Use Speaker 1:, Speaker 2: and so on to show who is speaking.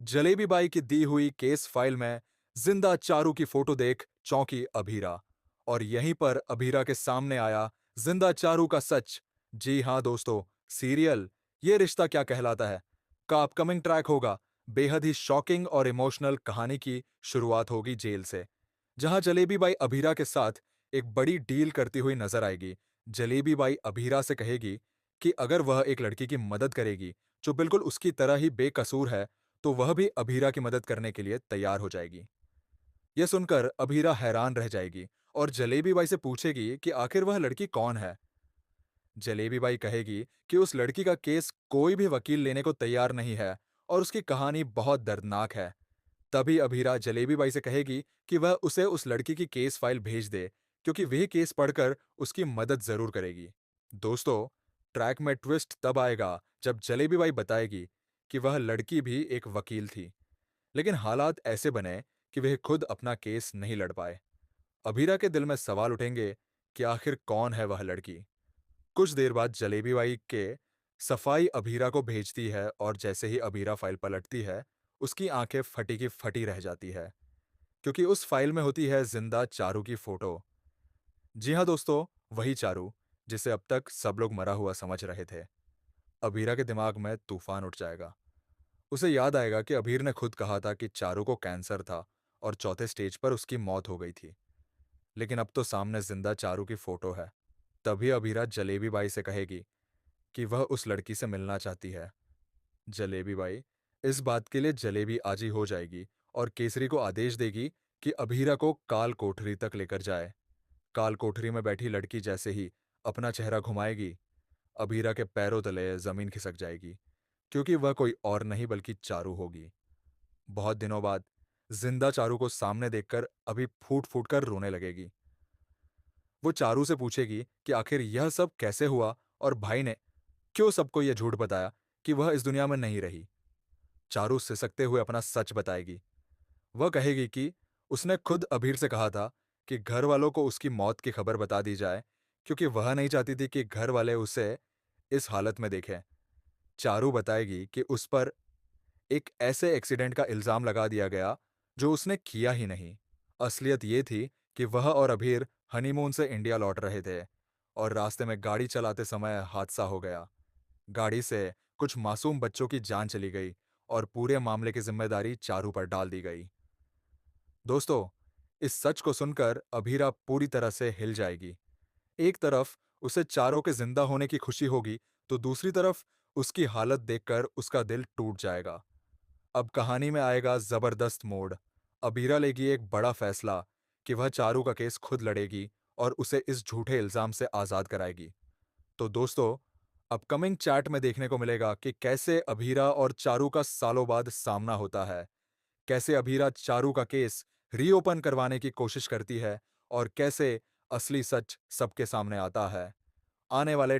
Speaker 1: Jalebi by की दी हुई case file में जिंदा चारू की फोटो देख चौंकी अभीरा। और यहीं पर अभीरा के सामने आया जिंदा चारू का सच। जी हाँ दोस्तों, सीरियल ये रिश्ता क्या कहलाता है का अपकमिंग ट्रैक होगा। बेहद ही शॉकिंग और इमोशनल कहानी की शुरुआत होगी जेल से, जहां जलेबी बाई अभीरा के साथ एक बड़ी डील करती हुई नजर आएगी। जलेबी बाई अभीरा से कहेगी कि अगर वह एक लड़की की मदद करेगी जो बिल्कुल उसकी तरह ही बेकसूर है, तो वह भी अभीरा की मदद करने के लिए तैयार हो जाएगी। यह सुनकर अभीरा हैरान रह जाएगी और जलेबी बाई से पूछेगी कि आखिर वह लड़की कौन है। जलेबी बाई कहेगी कि उस लड़की का केस कोई भी वकील लेने को तैयार नहीं है और उसकी कहानी बहुत दर्दनाक है। तभी अभीरा जलेबी बाई से कहेगी कि वह उसे उस लड़की की केस फाइल भेज दे, क्योंकि वह केस पढ़कर उसकी मदद जरूर करेगी। दोस्तों, ट्रैक में ट्विस्ट तब आएगा जब जलेबी बाई बताएगी कि वह लड़की भी एक वकील थी, लेकिन हालात ऐसे बने कि वह खुद अपना केस नहीं लड़ पाए। अभीरा के दिल में सवाल उठेंगे कि आखिर कौन है वह लड़की। कुछ देर बाद जलेबी बाई के सफाई अभीरा को भेजती है और जैसे ही अभीरा फाइल पलटती है, उसकी आंखें फटी की फटी रह जाती है, क्योंकि उस फाइल में होती है जिंदा चारू की फोटो। जी हाँ दोस्तों, वही चारू जिसे अब तक सब लोग मरा हुआ समझ रहे थे। अभीरा के दिमाग में तूफान उठ जाएगा। उसे याद आएगा कि अभीर ने खुद कहा था कि चारू को कैंसर था और चौथे स्टेज पर उसकी मौत हो गई थी। लेकिन अब तो सामने जिंदा चारू की फोटो है। तभी अभीरा जलेबी बाई से कहेगी कि वह उस लड़की से मिलना चाहती है। जलेबी बाई इस बात के लिए जलेबी आजी हो जाएगी और केसरी को आदेश देगी कि अभीरा को काल कोठरी तक लेकर जाए। काल कोठरी में बैठी लड़की जैसे ही अपना चेहरा घुमाएगी, अभीरा के पैरों तले जमीन खिसक जाएगी, क्योंकि वह कोई और नहीं बल्कि चारू होगी। बहुत दिनों बाद जिंदा चारू को सामने देखकर अभी फूट फूट कर रोने लगेगी। वो चारू से पूछेगी कि आखिर यह सब कैसे हुआ और भाई ने क्यों सबको यह झूठ बताया कि वह इस दुनिया में नहीं रही। चारू सिसकते हुए अपना सच बताएगी। वह कहेगी कि उसने खुद अभीर से कहा था कि घर वालों को उसकी मौत की खबर बता दी जाए, क्योंकि वह नहीं चाहती थी कि घर वाले उसे इस हालत में देखें। चारू बताएगी कि उस पर एक ऐसे एक्सीडेंट का इल्जाम लगा दिया गया जो उसने किया ही नहीं। असलियत ये थी कि वह और अभीर हनीमून से इंडिया लौट रहे थे और रास्ते में गाड़ी चलाते समय हादसा हो गया। गाड़ी से कुछ मासूम बच्चों की जान चली गई और पूरे मामले की जिम्मेदारी चारू पर डाल दी गई। दोस्तों, इस सच को सुनकर अभीरा पूरी तरह से हिल जाएगी। एक तरफ उसे चारों के जिंदा होने की खुशी होगी, तो दूसरी तरफ उसकी हालत देखकर उसका दिल टूट जाएगा। अब कहानी में आएगा जबरदस्त मोड़। अबीरा लेगी एक बड़ा फैसला कि वह चारू का केस खुद लड़ेगी और उसे इस झूठे इल्जाम से आजाद कराएगी। तो दोस्तों, अपकमिंग चैट में देखने को मिलेगा कि कैसे अभीरा और चारू का सालों बाद सामना होता है, कैसे अभीरा चारू का केस रीओपन करवाने की कोशिश करती है और कैसे असली सच सबके सामने आता है। आने वाले